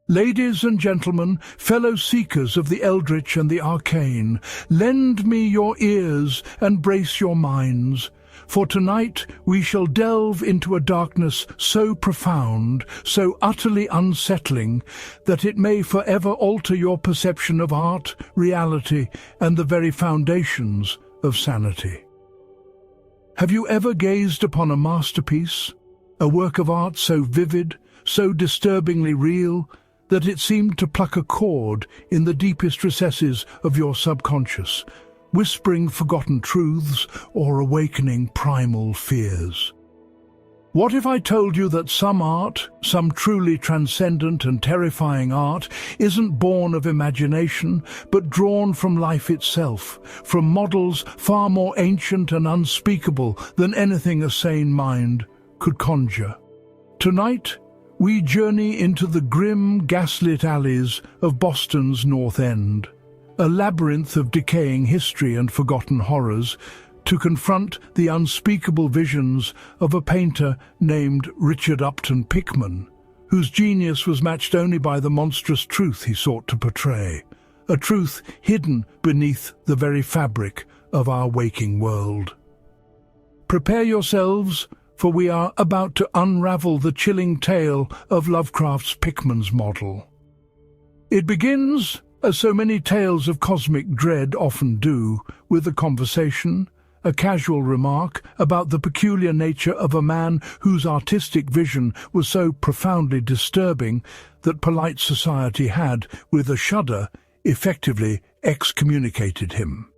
Ladies and gentlemen, fellow seekers of the eldritch and the arcane, lend me your ears and brace your minds, for tonight we shall delve into a darkness so profound, so utterly unsettling, that it may forever alter your perception of art, reality, and the very foundations of sanity. Have you ever gazed upon a masterpiece, a work of art so vivid, so disturbingly real, that it seemed to pluck a chord in the deepest recesses of your subconscious, whispering forgotten truths or awakening primal fears? What if I told you that some art, some truly transcendent and terrifying art, isn't born of imagination, but drawn from life itself, from models far more ancient and unspeakable than anything a sane mind could conjure? Tonight, we journey into the grim, gaslit alleys of Boston's North End, a labyrinth of decaying history and forgotten horrors, to confront the unspeakable visions of a painter named Richard Upton Pickman, whose genius was matched only by the monstrous truth he sought to portray, a truth hidden beneath the very fabric of our waking world. Prepare yourselves, for we are about to unravel the chilling tale of Lovecraft's Pickman's model. It begins, as so many tales of cosmic dread often do, with a conversation, a casual remark about the peculiar nature of a man whose artistic vision was so profoundly disturbing that polite society had, with a shudder, effectively excommunicated him.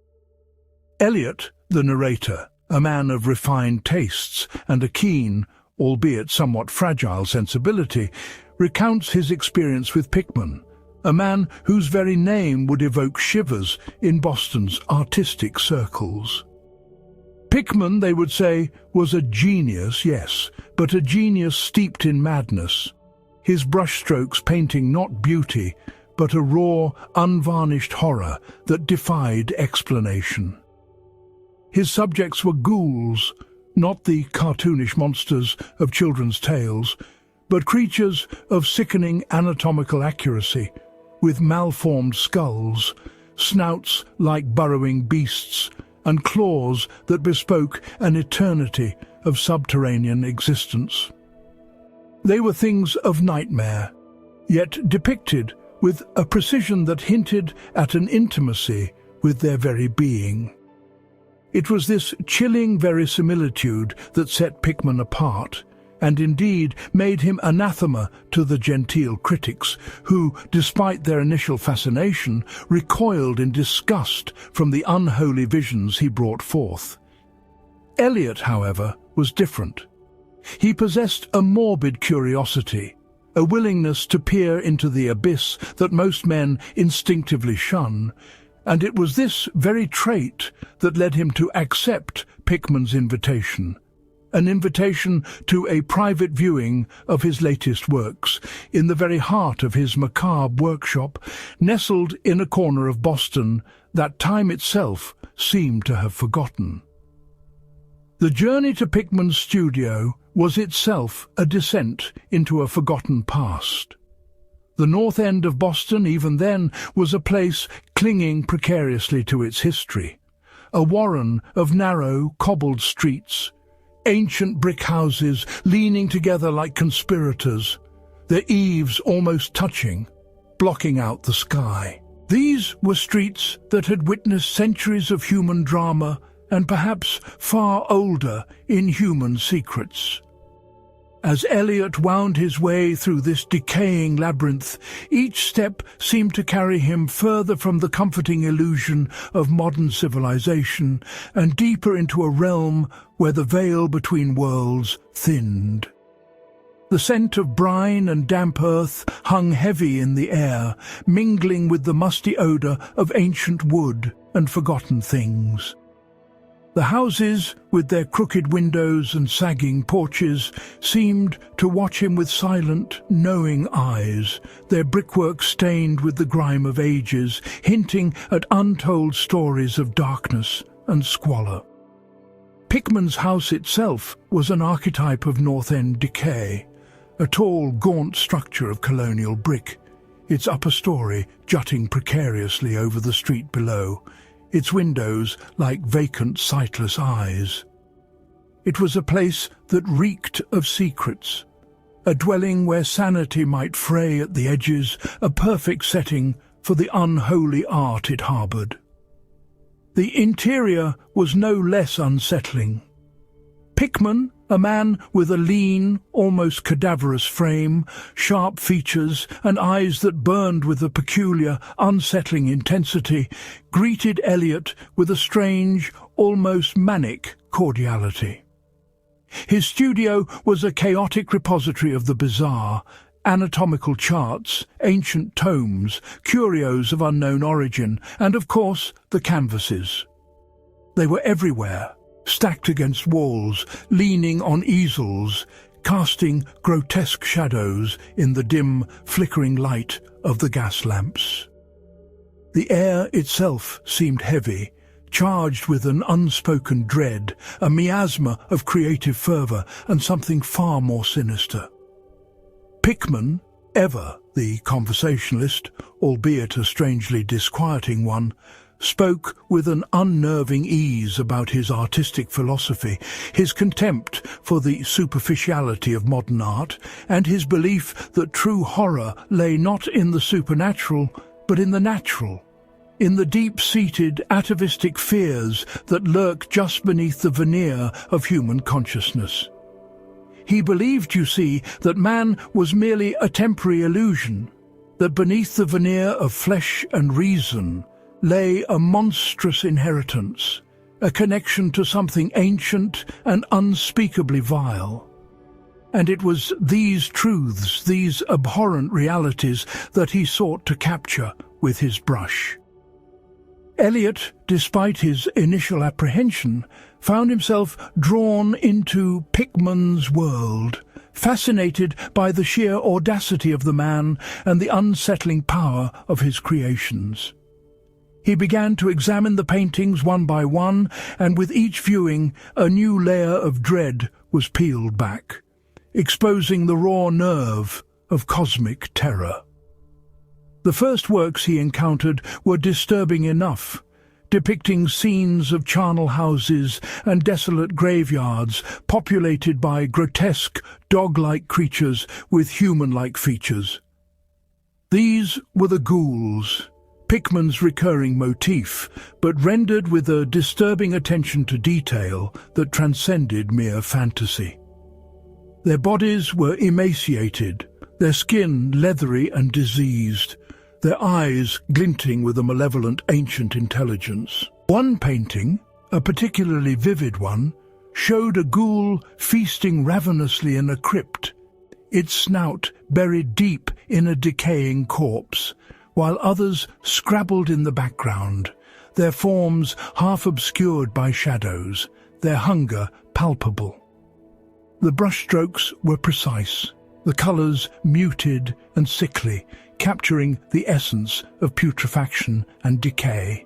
Eliot, the narrator, a man of refined tastes and a keen, albeit somewhat fragile sensibility, recounts his experience with Pickman, a man whose very name would evoke shivers in Boston's artistic circles. Pickman, they would say, was a genius, yes, but a genius steeped in madness, his brushstrokes painting not beauty, but a raw, unvarnished horror that defied explanation. His subjects were ghouls, not the cartoonish monsters of children's tales, but creatures of sickening anatomical accuracy, with malformed skulls, snouts like burrowing beasts, and claws that bespoke an eternity of subterranean existence. They were things of nightmare, yet depicted with a precision that hinted at an intimacy with their very being. It was this chilling verisimilitude that set Pickman apart, and indeed made him anathema to the genteel critics who, despite their initial fascination, recoiled in disgust from the unholy visions he brought forth. Eliot, however, was different. He possessed a morbid curiosity, a willingness to peer into the abyss that most men instinctively shun, and it was this very trait that led him to accept Pickman's invitation, an invitation to a private viewing of his latest works, in the very heart of his macabre workshop, nestled in a corner of Boston that time itself seemed to have forgotten. The journey to Pickman's studio was itself a descent into a forgotten past. The North End of Boston, even then, was a place clinging precariously to its history, a warren of narrow, cobbled streets, ancient brick houses leaning together like conspirators, their eaves almost touching, blocking out the sky. These were streets that had witnessed centuries of human drama and perhaps far older inhuman secrets. As Eliot wound his way through this decaying labyrinth, each step seemed to carry him further from the comforting illusion of modern civilization and deeper into a realm where the veil between worlds thinned. The scent of brine and damp earth hung heavy in the air, mingling with the musty odor of ancient wood and forgotten things. The houses, with their crooked windows and sagging porches, seemed to watch him with silent, knowing eyes, their brickwork stained with the grime of ages, hinting at untold stories of darkness and squalor. Pickman's house itself was an archetype of North End decay, a tall, gaunt structure of colonial brick, its upper story jutting precariously over the street below, its windows like vacant, sightless eyes. It was a place that reeked of secrets, a dwelling where sanity might fray at the edges, a perfect setting for the unholy art it harboured. The interior was no less unsettling. Pickman, a man with a lean, almost cadaverous frame, sharp features and eyes that burned with a peculiar, unsettling intensity, greeted Elliot with a strange, almost manic cordiality. His studio was a chaotic repository of the bizarre, anatomical charts, ancient tomes, curios of unknown origin, and of course the canvases. They were everywhere, stacked against walls, leaning on easels, casting grotesque shadows in the dim, flickering light of the gas lamps. The air itself seemed heavy, charged with an unspoken dread, a miasma of creative fervour and something far more sinister. Pickman, ever the conversationalist, albeit a strangely disquieting one, spoke with an unnerving ease about his artistic philosophy, his contempt for the superficiality of modern art, and his belief that true horror lay not in the supernatural, but in the natural, in the deep-seated atavistic fears that lurk just beneath the veneer of human consciousness. He believed, you see, that man was merely a temporary illusion, that beneath the veneer of flesh and reason lay a monstrous inheritance, a connection to something ancient and unspeakably vile. And it was these truths, these abhorrent realities, that he sought to capture with his brush. Elliot, despite his initial apprehension, found himself drawn into Pickman's world, fascinated by the sheer audacity of the man and the unsettling power of his creations. He began to examine the paintings one by one, and with each viewing a new layer of dread was peeled back, exposing the raw nerve of cosmic terror. The first works he encountered were disturbing enough, depicting scenes of charnel houses and desolate graveyards populated by grotesque, dog-like creatures with human-like features. These were the ghouls, Pickman's recurring motif, but rendered with a disturbing attention to detail that transcended mere fantasy. Their bodies were emaciated, their skin leathery and diseased, their eyes glinting with a malevolent ancient intelligence. One painting, a particularly vivid one, showed a ghoul feasting ravenously in a crypt, its snout buried deep in a decaying corpse, while others scrabbled in the background, their forms half obscured by shadows, their hunger palpable. The brushstrokes were precise, the colours muted and sickly, capturing the essence of putrefaction and decay.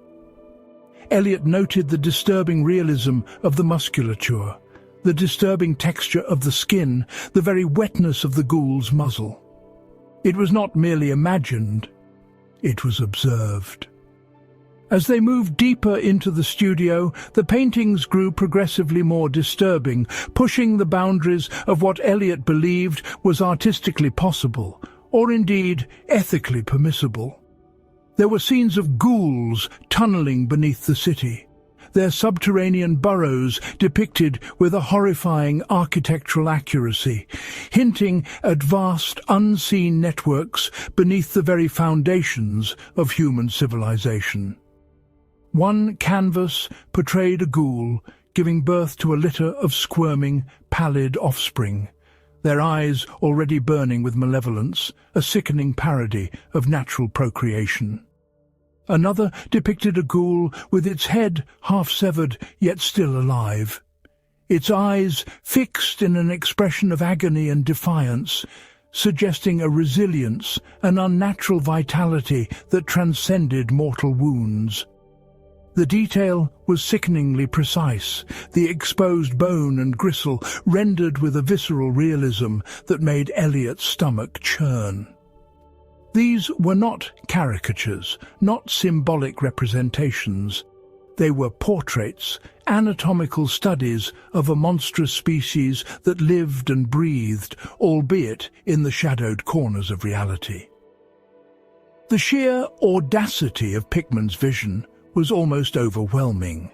Elliot noted the disturbing realism of the musculature, the disturbing texture of the skin, the very wetness of the ghoul's muzzle. It was not merely imagined, it was observed. As they moved deeper into the studio, the paintings grew progressively more disturbing, pushing the boundaries of what Elliot believed was artistically possible, or indeed ethically permissible. There were scenes of ghouls tunneling beneath the city, their subterranean burrows depicted with a horrifying architectural accuracy, hinting at vast unseen networks beneath the very foundations of human civilization. One canvas portrayed a ghoul giving birth to a litter of squirming, pallid offspring, their eyes already burning with malevolence, a sickening parody of natural procreation. Another depicted a ghoul with its head half-severed yet still alive, its eyes fixed in an expression of agony and defiance, suggesting a resilience, an unnatural vitality that transcended mortal wounds. The detail was sickeningly precise, the exposed bone and gristle rendered with a visceral realism that made Elliot's stomach churn. These were not caricatures, not symbolic representations. They were portraits, anatomical studies of a monstrous species that lived and breathed, albeit in the shadowed corners of reality. The sheer audacity of Pickman's vision was almost overwhelming.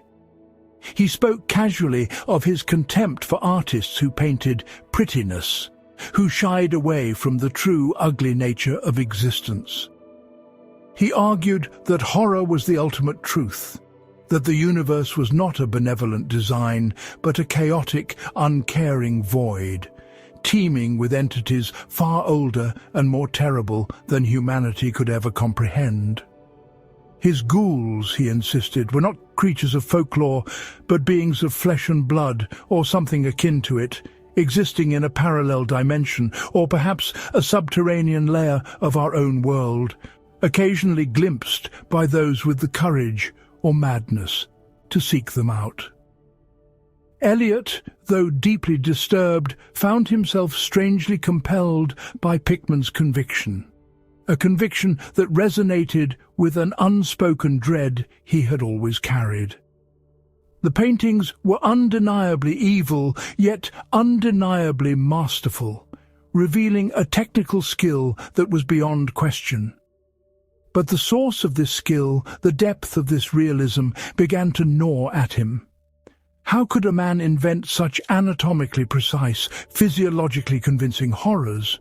He spoke casually of his contempt for artists who painted prettiness, who shied away from the true ugly nature of existence. He argued that horror was the ultimate truth, that the universe was not a benevolent design, but a chaotic, uncaring void, teeming with entities far older and more terrible than humanity could ever comprehend. His ghouls, he insisted, were not creatures of folklore, but beings of flesh and blood, or something akin to it, existing in a parallel dimension, or perhaps a subterranean layer of our own world, occasionally glimpsed by those with the courage or madness to seek them out. Eliot, though deeply disturbed, found himself strangely compelled by Pickman's conviction, a conviction that resonated with an unspoken dread he had always carried. The paintings were undeniably evil, yet undeniably masterful, revealing a technical skill that was beyond question. But the source of this skill, the depth of this realism, began to gnaw at him. How could a man invent such anatomically precise, physiologically convincing horrors?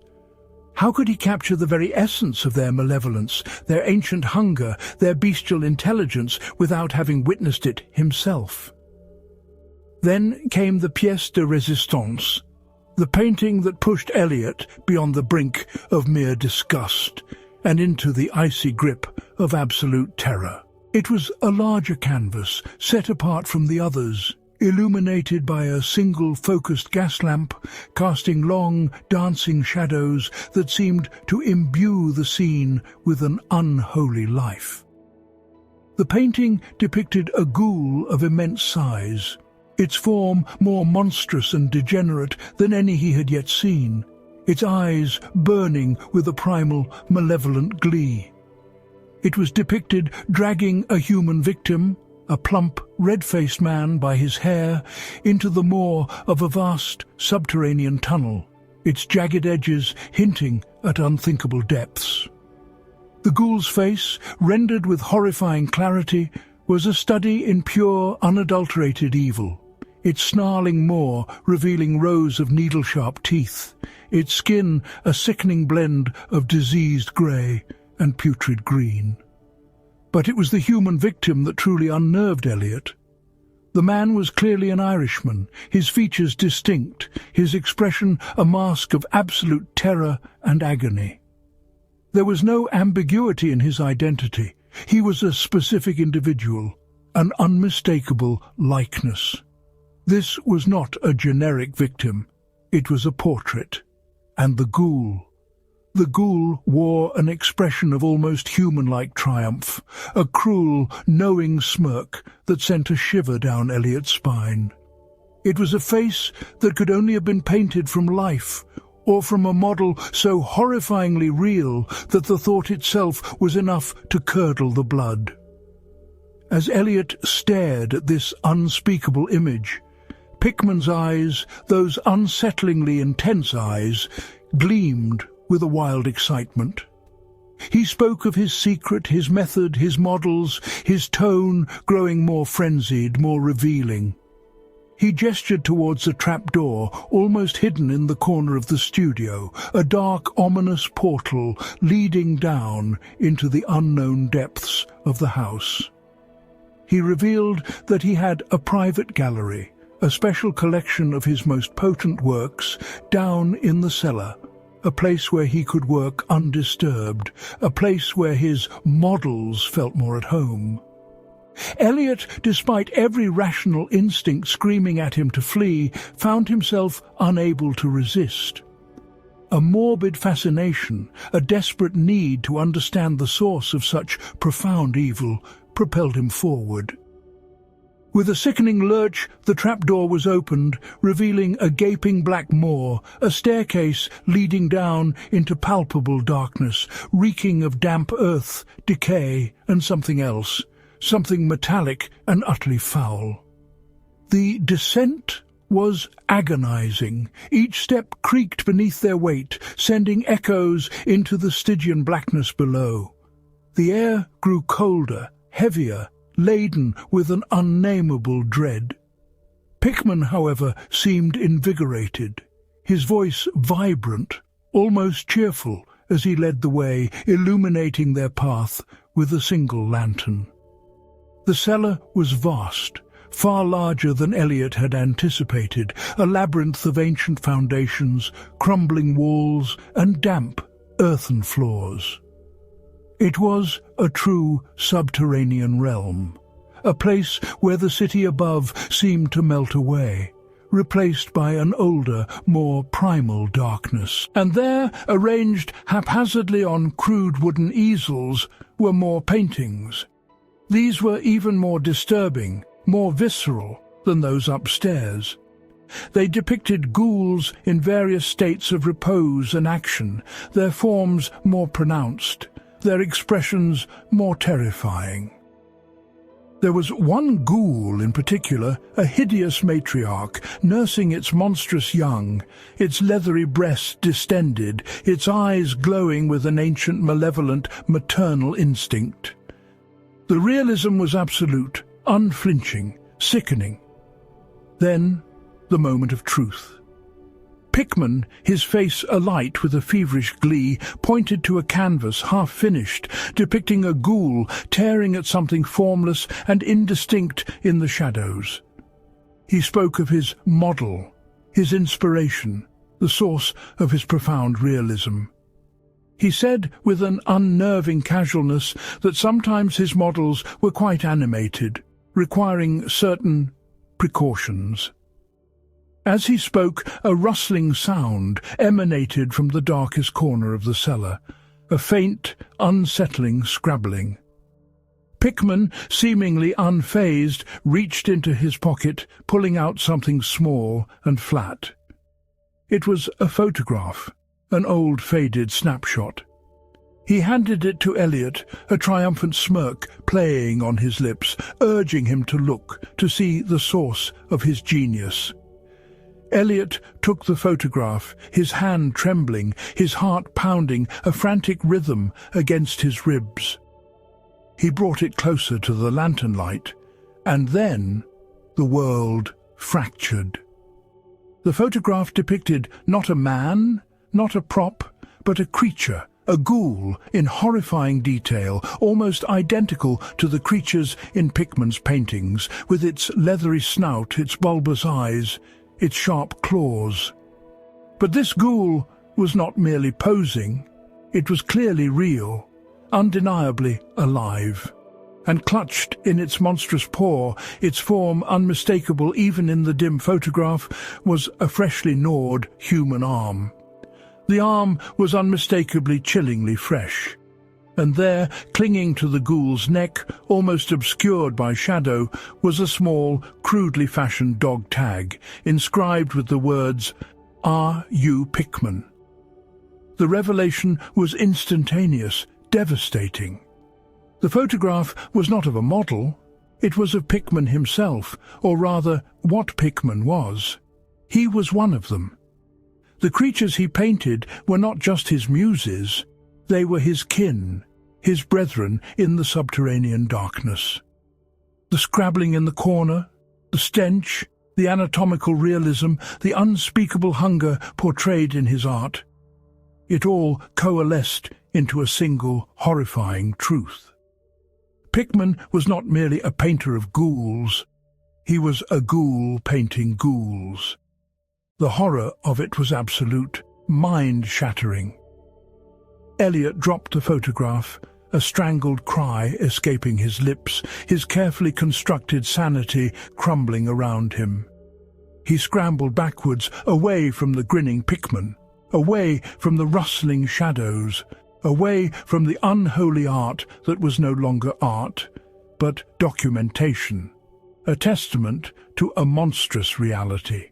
How could he capture the very essence of their malevolence, their ancient hunger, their bestial intelligence, without having witnessed it himself? Then came the pièce de résistance, the painting that pushed Eliot beyond the brink of mere disgust and into the icy grip of absolute terror. It was a larger canvas, set apart from the others, illuminated by a single focused gas lamp, casting long, dancing shadows that seemed to imbue the scene with an unholy life. The painting depicted a ghoul of immense size, its form more monstrous and degenerate than any he had yet seen, its eyes burning with a primal, malevolent glee. It was depicted dragging a human victim, a plump, red-faced man by his hair, into the maw of a vast subterranean tunnel, its jagged edges hinting at unthinkable depths. The ghoul's face, rendered with horrifying clarity, was a study in pure, unadulterated evil, its snarling maw revealing rows of needle-sharp teeth, its skin a sickening blend of diseased grey and putrid green. But it was the human victim that truly unnerved Eliot. The man was clearly an Irishman, his features distinct, his expression a mask of absolute terror and agony. There was no ambiguity in his identity. He was a specific individual, an unmistakable likeness. This was not a generic victim, it was a portrait. And the ghoul. The ghoul wore an expression of almost human-like triumph, a cruel, knowing smirk that sent a shiver down Eliot's spine. It was a face that could only have been painted from life, or from a model so horrifyingly real that the thought itself was enough to curdle the blood. As Eliot stared at this unspeakable image, Pickman's eyes, those unsettlingly intense eyes, gleamed with a wild excitement. He spoke of his secret, his method, his models, his tone growing more frenzied, more revealing. He gestured towards a trapdoor, almost hidden in the corner of the studio, a dark, ominous portal leading down into the unknown depths of the house. He revealed that he had a private gallery, a special collection of his most potent works, down in the cellar, a place where he could work undisturbed, a place where his models felt more at home. Eliot, despite every rational instinct screaming at him to flee, found himself unable to resist. A morbid fascination, a desperate need to understand the source of such profound evil, propelled him forward. With a sickening lurch, the trapdoor was opened, revealing a gaping black maw, a staircase leading down into palpable darkness, reeking of damp earth, decay, and something else, something metallic and utterly foul. The descent was agonizing. Each step creaked beneath their weight, sending echoes into the Stygian blackness below. The air grew colder, heavier, laden with an unnameable dread. Pickman, however, seemed invigorated, his voice vibrant, almost cheerful, as he led the way, illuminating their path with a single lantern. The cellar was vast, far larger than Elliot had anticipated, a labyrinth of ancient foundations, crumbling walls, and damp, earthen floors. It was a true subterranean realm, a place where the city above seemed to melt away, replaced by an older, more primal darkness. And there, arranged haphazardly on crude wooden easels, were more paintings. These were even more disturbing, more visceral than those upstairs. They depicted ghouls in various states of repose and action, their forms more pronounced, their expressions more terrifying. There was one ghoul in particular, a hideous matriarch, nursing its monstrous young, its leathery breast distended, its eyes glowing with an ancient malevolent maternal instinct. The realism was absolute, unflinching, sickening. Then, the moment of truth. Pickman, his face alight with a feverish glee, pointed to a canvas half-finished, depicting a ghoul tearing at something formless and indistinct in the shadows. He spoke of his model, his inspiration, the source of his profound realism. He said with an unnerving casualness that sometimes his models were quite animated, requiring certain precautions. As he spoke, a rustling sound emanated from the darkest corner of the cellar, a faint, unsettling scrabbling. Pickman, seemingly unfazed, reached into his pocket, pulling out something small and flat. It was a photograph, an old faded snapshot. He handed it to Elliot, a triumphant smirk playing on his lips, urging him to look, to see the source of his genius. Elliot took the photograph, his hand trembling, his heart pounding a frantic rhythm against his ribs. He brought it closer to the lantern light, and then the world fractured. The photograph depicted not a man, not a prop, but a creature, a ghoul in horrifying detail, almost identical to the creatures in Pickman's paintings, with its leathery snout, its bulbous eyes, its sharp claws. But this ghoul was not merely posing. It was clearly real, undeniably alive, and clutched in its monstrous paw, its form unmistakable even in the dim photograph, was a freshly gnawed human arm. The arm was unmistakably chillingly fresh. And there, clinging to the ghoul's neck, almost obscured by shadow, was a small, crudely fashioned dog tag, inscribed with the words, "R. U. Pickman." The revelation was instantaneous, devastating. The photograph was not of a model, it was of Pickman himself, or rather, what Pickman was. He was one of them. The creatures he painted were not just his muses, they were his kin, his brethren in the subterranean darkness. The scrabbling in the corner, the stench, the anatomical realism, the unspeakable hunger portrayed in his art, it all coalesced into a single horrifying truth. Pickman was not merely a painter of ghouls, he was a ghoul painting ghouls. The horror of it was absolute, mind-shattering. Elliot dropped the photograph, a strangled cry escaping his lips, his carefully constructed sanity crumbling around him. He scrambled backwards, away from the grinning Pickman, away from the rustling shadows, away from the unholy art that was no longer art, but documentation, a testament to a monstrous reality.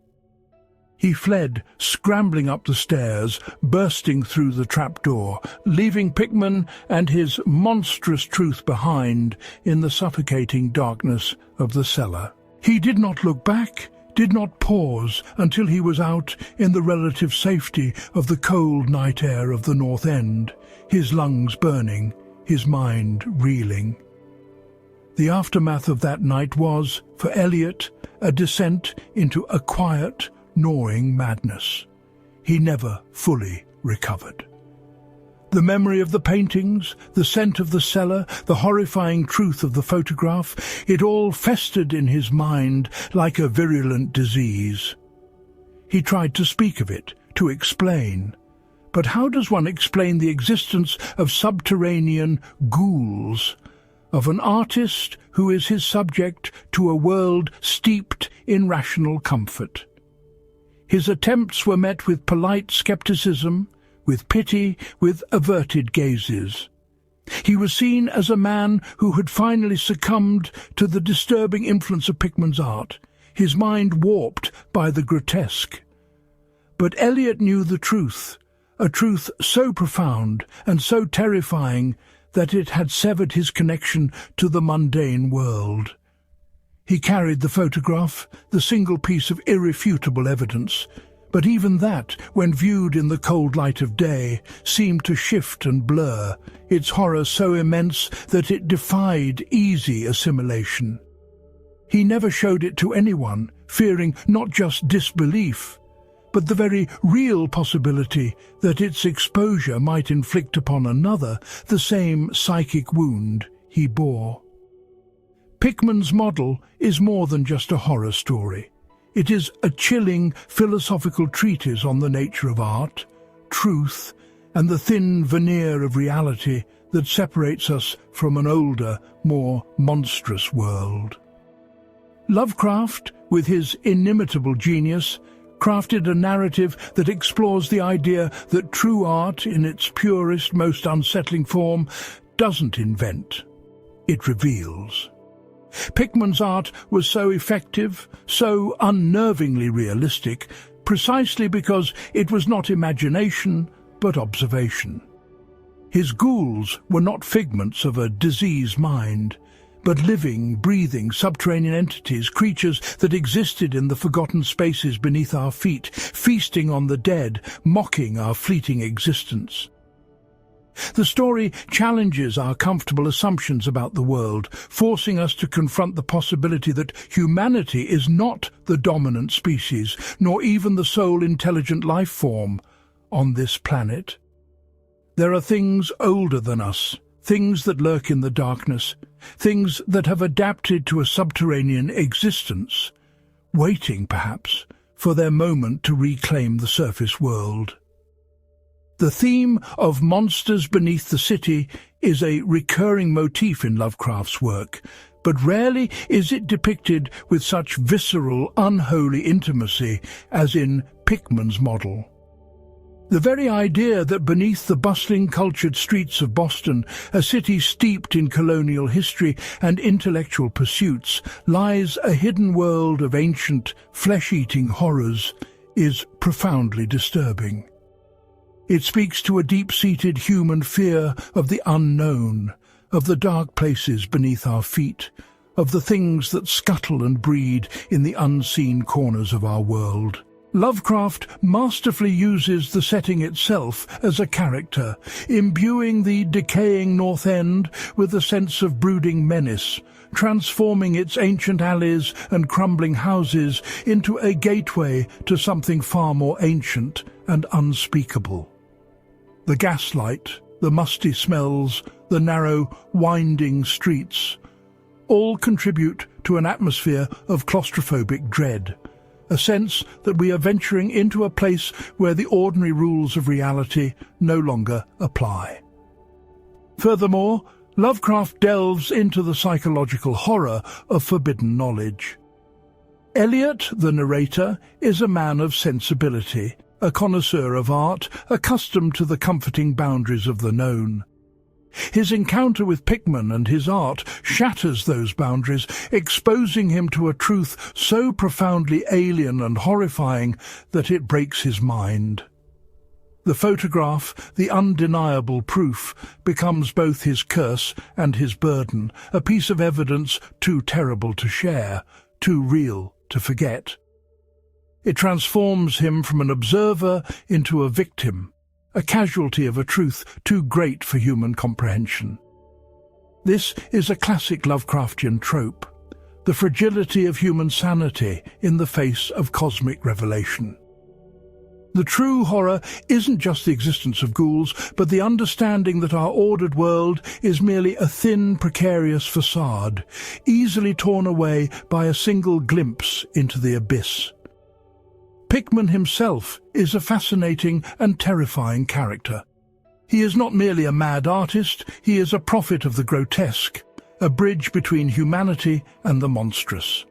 He fled, scrambling up the stairs, bursting through the trapdoor, leaving Pickman and his monstrous truth behind in the suffocating darkness of the cellar. He did not look back, did not pause until he was out in the relative safety of the cold night air of the North End, his lungs burning, his mind reeling. The aftermath of that night was, for Eliot, a descent into a quiet, gnawing madness. He never fully recovered. The memory of the paintings, the scent of the cellar, the horrifying truth of the photograph, it all festered in his mind like a virulent disease. He tried to speak of it, to explain. But how does one explain the existence of subterranean ghouls, of an artist who is his subject to a world steeped in rational comfort? His attempts were met with polite skepticism, with pity, with averted gazes. He was seen as a man who had finally succumbed to the disturbing influence of Pickman's art, his mind warped by the grotesque. But Eliot knew the truth, a truth so profound and so terrifying that it had severed his connection to the mundane world. He carried the photograph, the single piece of irrefutable evidence, but even that, when viewed in the cold light of day, seemed to shift and blur, its horror so immense that it defied easy assimilation. He never showed it to anyone, fearing not just disbelief, but the very real possibility that its exposure might inflict upon another the same psychic wound he bore. Pickman's model is more than just a horror story. It is a chilling philosophical treatise on the nature of art, truth, and the thin veneer of reality that separates us from an older, more monstrous world. Lovecraft, with his inimitable genius, crafted a narrative that explores the idea that true art, in its purest, most unsettling form, doesn't invent, it reveals. Pickman's art was so effective, so unnervingly realistic, precisely because it was not imagination, but observation. His ghouls were not figments of a diseased mind, but living, breathing, subterranean entities, creatures that existed in the forgotten spaces beneath our feet, feasting on the dead, mocking our fleeting existence. The story challenges our comfortable assumptions about the world, forcing us to confront the possibility that humanity is not the dominant species, nor even the sole intelligent life form on this planet. There are things older than us, things that lurk in the darkness, things that have adapted to a subterranean existence, waiting, perhaps, for their moment to reclaim the surface world. The theme of monsters beneath the city is a recurring motif in Lovecraft's work, but rarely is it depicted with such visceral, unholy intimacy as in Pickman's model. The very idea that beneath the bustling, cultured streets of Boston, a city steeped in colonial history and intellectual pursuits, lies a hidden world of ancient, flesh-eating horrors is profoundly disturbing. It speaks to a deep-seated human fear of the unknown, of the dark places beneath our feet, of the things that scuttle and breed in the unseen corners of our world. Lovecraft masterfully uses the setting itself as a character, imbuing the decaying North End with a sense of brooding menace, transforming its ancient alleys and crumbling houses into a gateway to something far more ancient and unspeakable. The gaslight, the musty smells, the narrow, winding streets, all contribute to an atmosphere of claustrophobic dread, a sense that we are venturing into a place where the ordinary rules of reality no longer apply. Furthermore, Lovecraft delves into the psychological horror of forbidden knowledge. Eliot, the narrator, is a man of sensibility, a connoisseur of art, accustomed to the comforting boundaries of the known. His encounter with Pickman and his art shatters those boundaries, exposing him to a truth so profoundly alien and horrifying that it breaks his mind. The photograph, the undeniable proof, becomes both his curse and his burden, a piece of evidence too terrible to share, too real to forget. It transforms him from an observer into a victim, a casualty of a truth too great for human comprehension. This is a classic Lovecraftian trope, the fragility of human sanity in the face of cosmic revelation. The true horror isn't just the existence of ghouls, but the understanding that our ordered world is merely a thin, precarious facade, easily torn away by a single glimpse into the abyss. Pickman himself is a fascinating and terrifying character. He is not merely a mad artist, he is a prophet of the grotesque, a bridge between humanity and the monstrous.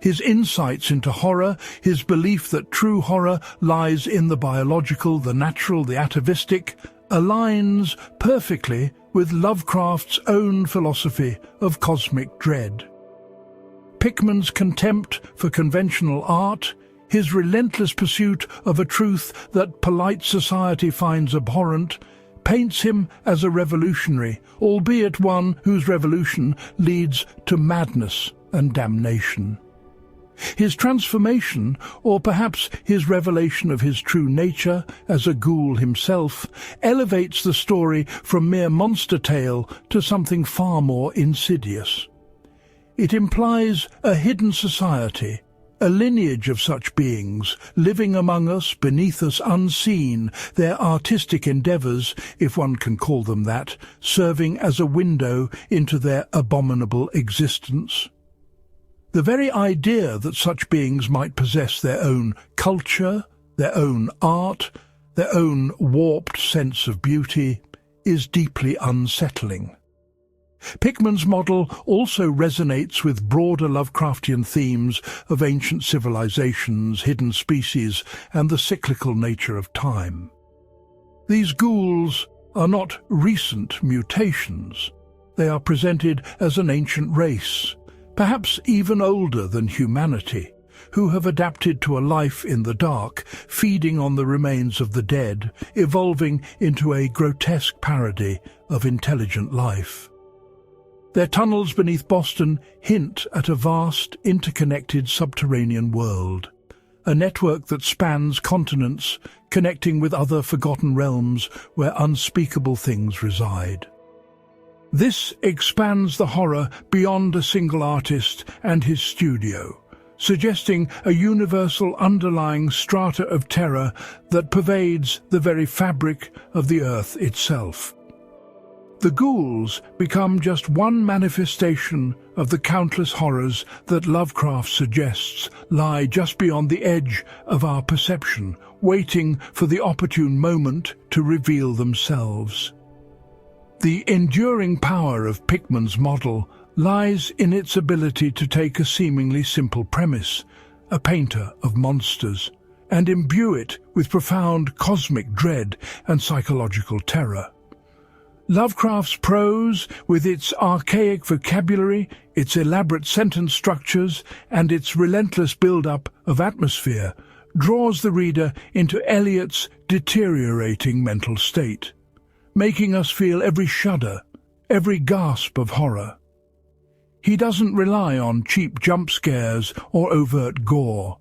His insights into horror, his belief that true horror lies in the biological, the natural, the atavistic, aligns perfectly with Lovecraft's own philosophy of cosmic dread. Pickman's contempt for conventional art, his relentless pursuit of a truth that polite society finds abhorrent, paints him as a revolutionary, albeit one whose revolution leads to madness and damnation. His transformation, or perhaps his revelation of his true nature as a ghoul himself, elevates the story from mere monster tale to something far more insidious. It implies a hidden society, a lineage of such beings, living among us, beneath us, unseen, their artistic endeavours, if one can call them that, serving as a window into their abominable existence. The very idea that such beings might possess their own culture, their own art, their own warped sense of beauty, is deeply unsettling. Pickman's model also resonates with broader Lovecraftian themes of ancient civilizations, hidden species, and the cyclical nature of time. These ghouls are not recent mutations. They are presented as an ancient race, perhaps even older than humanity, who have adapted to a life in the dark, feeding on the remains of the dead, evolving into a grotesque parody of intelligent life. Their tunnels beneath Boston hint at a vast, interconnected subterranean world, a network that spans continents, connecting with other forgotten realms where unspeakable things reside. This expands the horror beyond a single artist and his studio, suggesting a universal underlying strata of terror that pervades the very fabric of the earth itself. The ghouls become just one manifestation of the countless horrors that Lovecraft suggests lie just beyond the edge of our perception, waiting for the opportune moment to reveal themselves. The enduring power of Pickman's model lies in its ability to take a seemingly simple premise, a painter of monsters, and imbue it with profound cosmic dread and psychological terror. Lovecraft's prose, with its archaic vocabulary, its elaborate sentence structures, and its relentless build-up of atmosphere, draws the reader into Eliot's deteriorating mental state, making us feel every shudder, every gasp of horror. He doesn't rely on cheap jump scares or overt gore.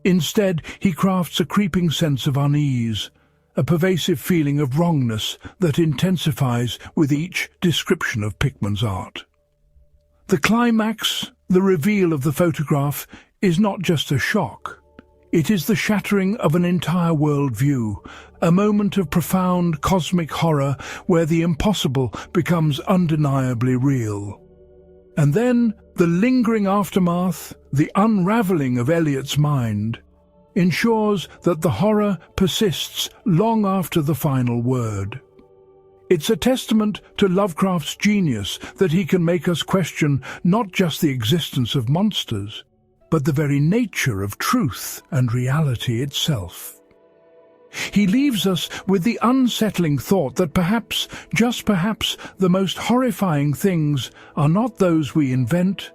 Instead, he crafts a creeping sense of unease, a pervasive feeling of wrongness that intensifies with each description of Pickman's art. The climax, the reveal of the photograph, is not just a shock. It is the shattering of an entire worldview, a moment of profound cosmic horror where the impossible becomes undeniably real. And then the lingering aftermath, the unravelling of Eliot's mind, ensures that the horror persists long after the final word. It's a testament to Lovecraft's genius that he can make us question not just the existence of monsters, but the very nature of truth and reality itself. He leaves us with the unsettling thought that perhaps, just perhaps, the most horrifying things are not those we invent,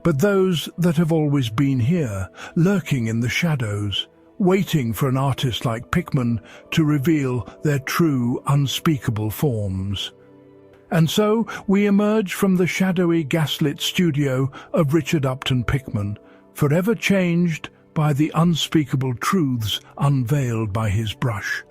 but those that have always been here, lurking in the shadows, waiting for an artist like Pickman to reveal their true, unspeakable forms. And so we emerge from the shadowy, gaslit studio of Richard Upton Pickman, forever changed by the unspeakable truths unveiled by his brush.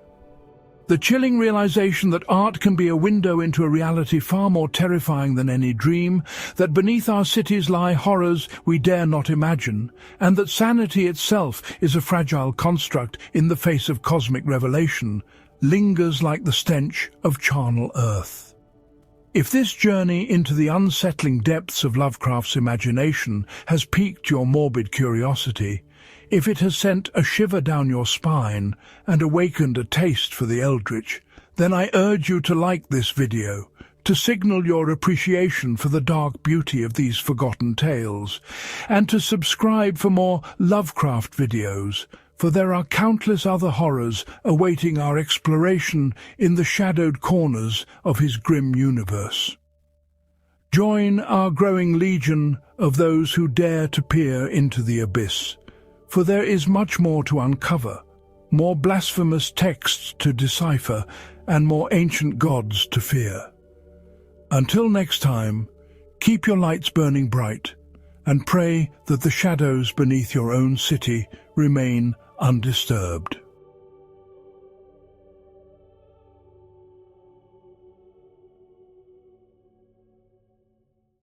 The chilling realization that art can be a window into a reality far more terrifying than any dream, that beneath our cities lie horrors we dare not imagine, and that sanity itself is a fragile construct in the face of cosmic revelation, lingers like the stench of charnel earth. If this journey into the unsettling depths of Lovecraft's imagination has piqued your morbid curiosity, if it has sent a shiver down your spine and awakened a taste for the eldritch, then I urge you to like this video, to signal your appreciation for the dark beauty of these forgotten tales, and to subscribe for more Lovecraft videos, for there are countless other horrors awaiting our exploration in the shadowed corners of his grim universe. Join our growing legion of those who dare to peer into the abyss, for there is much more to uncover, more blasphemous texts to decipher, and more ancient gods to fear. Until next time, keep your lights burning bright, and pray that the shadows beneath your own city remain undisturbed.